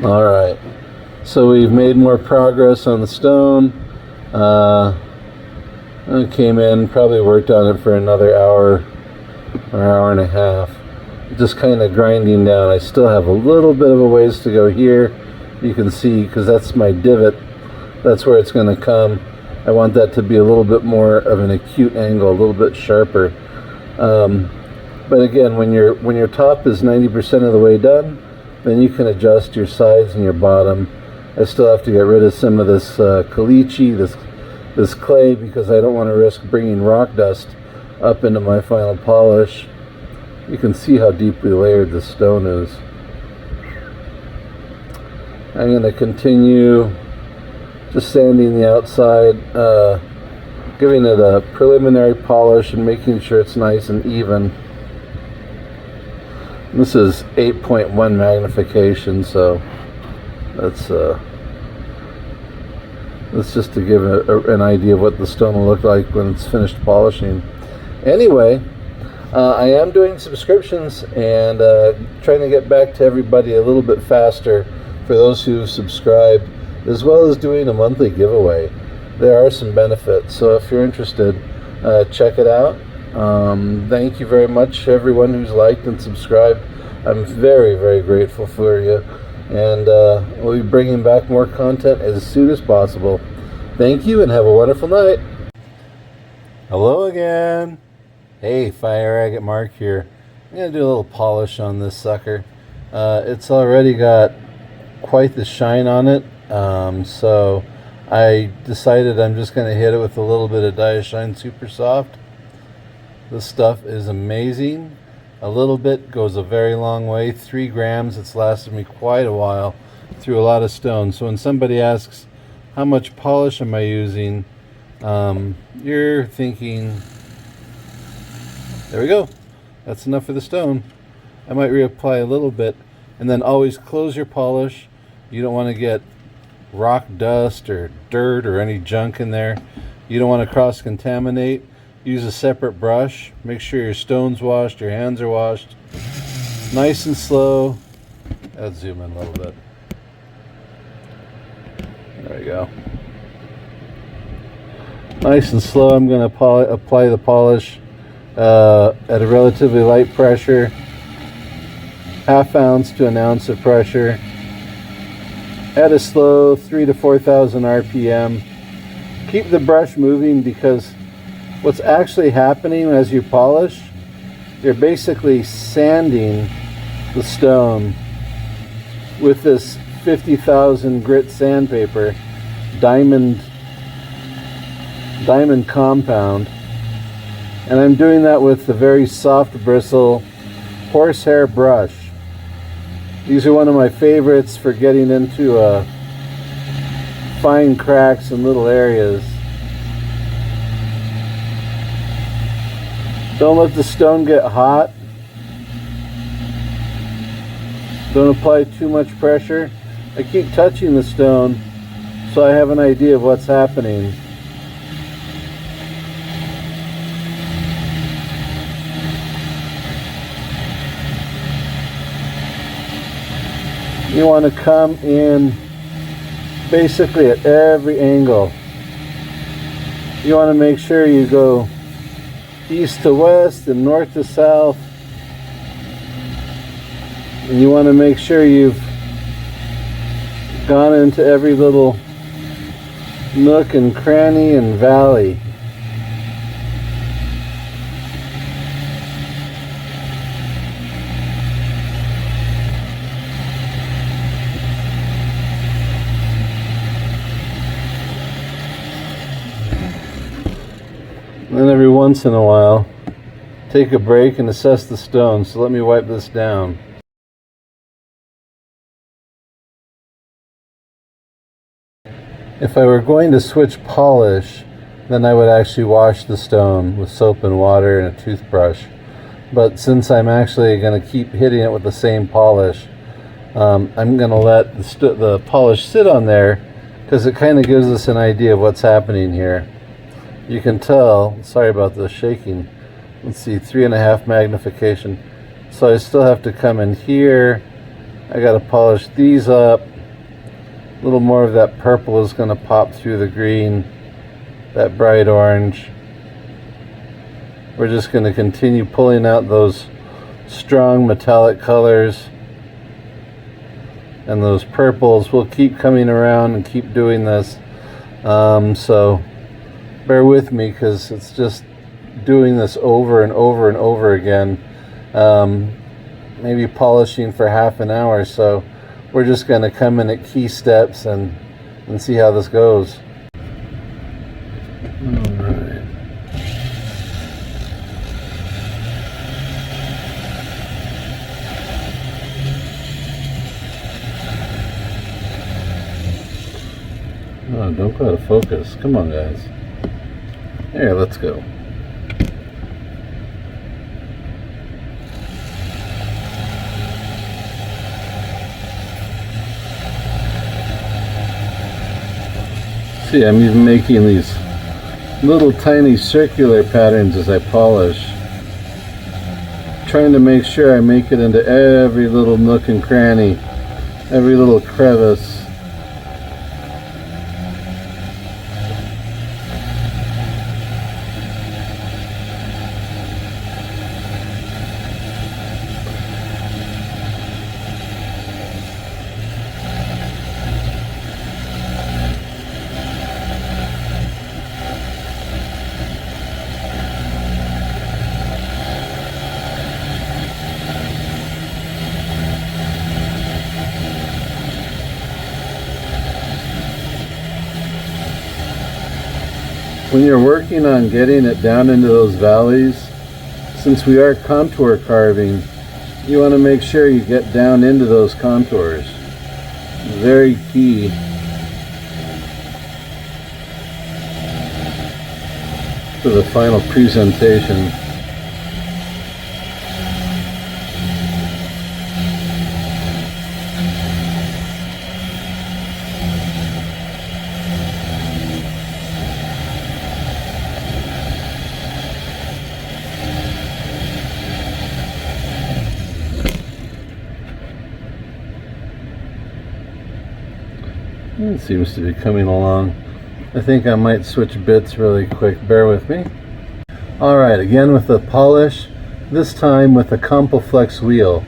All right, so we've made more progress on the stone. I came in, probably worked on it for another hour or hour and a half, just kind of grinding down. I still have a little bit of a ways to go here. You can see, because that's my divot, that's where it's going to come. I want that to be a little bit more of an acute angle, a little bit sharper. But again, when your top is 90% of the way done, then you can adjust your sides and your bottom. I still have to get rid of some of this caliche, this clay, because I don't want to risk bringing rock dust up into my final polish. You can see how deeply layered the stone is. I'm going to continue just sanding the outside, giving it a preliminary polish and making sure it's nice and even. This is 8.1 magnification, so that's just to give an idea of what the stone will look like when it's finished polishing. Anyway, I am doing subscriptions and trying to get back to everybody a little bit faster for those who've subscribed, as well as doing a monthly giveaway. There are some benefits, so if you're interested, check it out. Thank you very much, everyone who's liked and subscribed. I'm very, very grateful for you, and we'll be bringing back more content as soon as possible. Thank you, and have a wonderful night. Hello again. Hey, Fire Agate Mark here. I'm going to do a little polish on this sucker. It's already got quite the shine on it, so I decided I'm just going to hit it with a little bit of Diashine Super Soft. This stuff is amazing. A little bit goes a very long way. 3 grams. It's lasted me quite a while through a lot of stones. So when somebody asks how much polish am I using, you're thinking, there we go, that's enough for the stone. I might reapply a little bit, and then always close your polish. You don't want to get rock dust or dirt or any junk in there. You don't want to cross-contaminate. Use a separate brush. Make sure your stone's washed, your hands are washed. Nice and slow. Let's zoom in a little bit. There we go. Nice and slow. I'm going to apply the polish at a relatively light pressure. ½ ounce to 1 ounce of pressure. At a slow 3,000 to 4,000 RPM. Keep the brush moving, because what's actually happening as you polish, you're basically sanding the stone with this 50,000 grit sandpaper, diamond compound. And I'm doing that with the very soft bristle horsehair brush. These are one of my favorites for getting into fine cracks in little areas. Don't let the stone get hot. Don't apply too much pressure. I keep touching the stone so I have an idea of what's happening. You want to come in basically at every angle. You want to make sure you go east to west and north to south. And you want to make sure you've gone into every little nook and cranny and valley. And then every once in a while, take a break and assess the stone. So let me wipe this down. If I were going to switch polish, then I would actually wash the stone with soap and water and a toothbrush. But since I'm actually going to keep hitting it with the same polish, I'm going to let the polish sit on there, because it kind of gives us an idea of what's happening here. You can tell, sorry about the shaking, let's see, 3.5 magnification. So I still have to come in here I gotta polish these up. A little more of that purple is gonna pop through the green, that bright orange. We're just gonna continue pulling out those strong metallic colors, and those purples will keep coming around and keep doing this. So bear with me, because it's just doing this over and over and over again. Maybe polishing for half an hour. So we're just going to come in at key steps and see how this goes. All right. Oh, don't go out of focus. Come on, guys. Here, let's go. See, I'm even making these little tiny circular patterns as I polish, trying to make sure I make it into every little nook and cranny, every little crevice. When you're working on getting it down into those valleys, since we are contour carving, you want to make sure you get down into those contours. Very key. For the final presentation. It seems to be coming along. I think I might switch bits really quick. Bear with me. Alright, again with the polish, this time with a Compoflex wheel.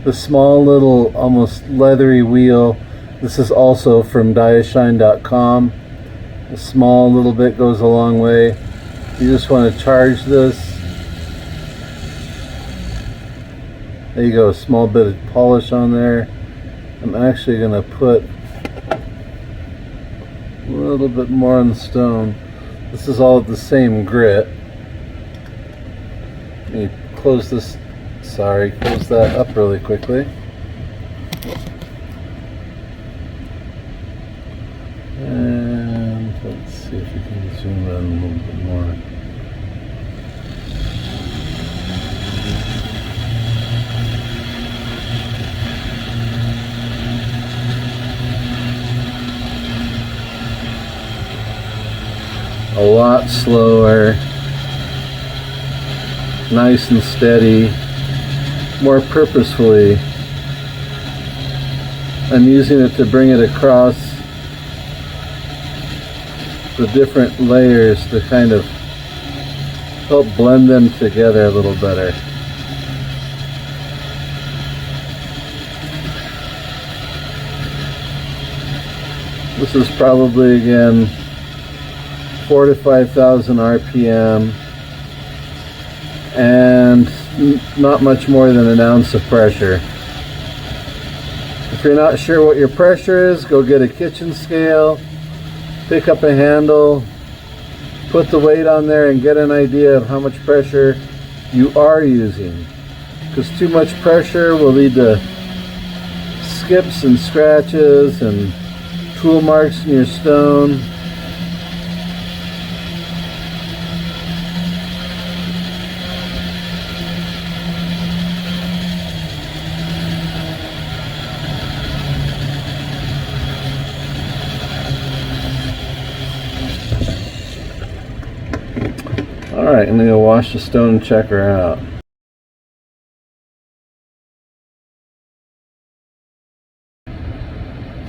The small little, almost leathery wheel. This is also from Diashine.com. A small little bit goes a long way. You just want to charge this. There you go, a small bit of polish on there. I'm actually going to put a little bit more on the stone. This is all the same grit. Let me close this, close that up really quickly. And let's see if we can zoom in a little bit more. A lot slower, nice and steady, more purposefully. I'm using it to bring it across the different layers to kind of help blend them together a little better. This is probably, again, 4,000 to 5,000 RPM and not much more than an ounce of pressure. If you're not sure what your pressure is, go get a kitchen scale, pick up a handle, put the weight on there and get an idea of how much pressure you are using, because too much pressure will lead to skips and scratches and tool marks in your stone. Alright, I'm going to go wash the stone and check her out.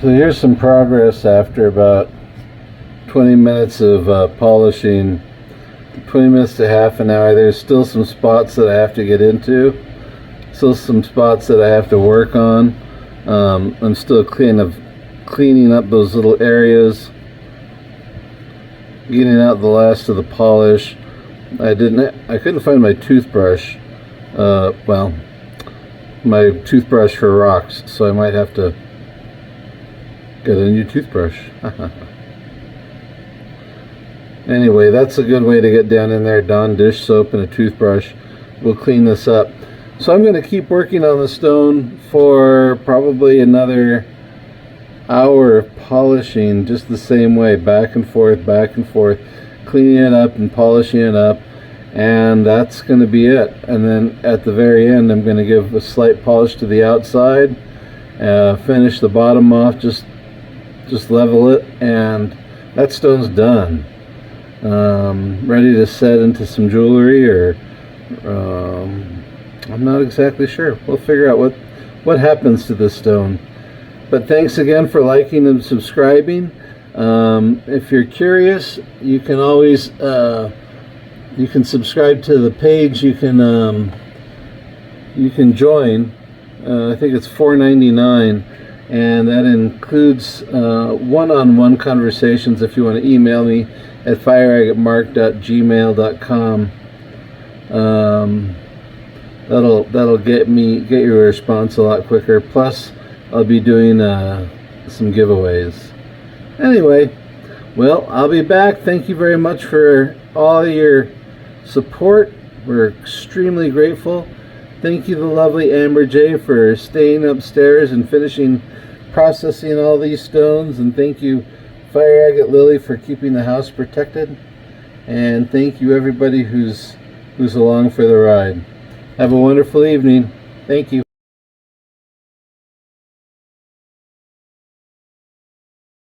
So here's some progress after about 20 minutes of polishing, 20 minutes to half an hour. There's still some spots that I have to get into, still some spots that I have to work on. I'm still cleaning up those little areas, getting out the last of the polish. I couldn't find my toothbrush, well, my toothbrush for rocks, so I might have to get a new toothbrush. Anyway, that's a good way to get down in there. Dawn dish soap and a toothbrush will clean this up. So I'm going to keep working on the stone for probably another hour of polishing, just the same way, back and forth, cleaning it up and polishing it up, and that's going to be it. And then at the very end, I'm going to give a slight polish to the outside, finish the bottom off, just level it, and that stone's done. Ready to set into some jewelry, or I'm not exactly sure. We'll figure out what happens to this stone. But thanks again for liking and subscribing. If you're curious, you can always you can subscribe to the page. You can join. I think it's $4.99, and that includes one-on-one conversations. If you want to email me at fireagatemark@gmail.com. That'll get your response a lot quicker. Plus, I'll be doing some giveaways. Anyway, well, I'll be back. Thank you very much for all your support. We're extremely grateful. Thank you to lovely Amberjay for staying upstairs and processing all these stones, and thank you Fire Agate Lilly for keeping the house protected, and thank you everybody who's along for the ride. Have a wonderful evening. Thank you.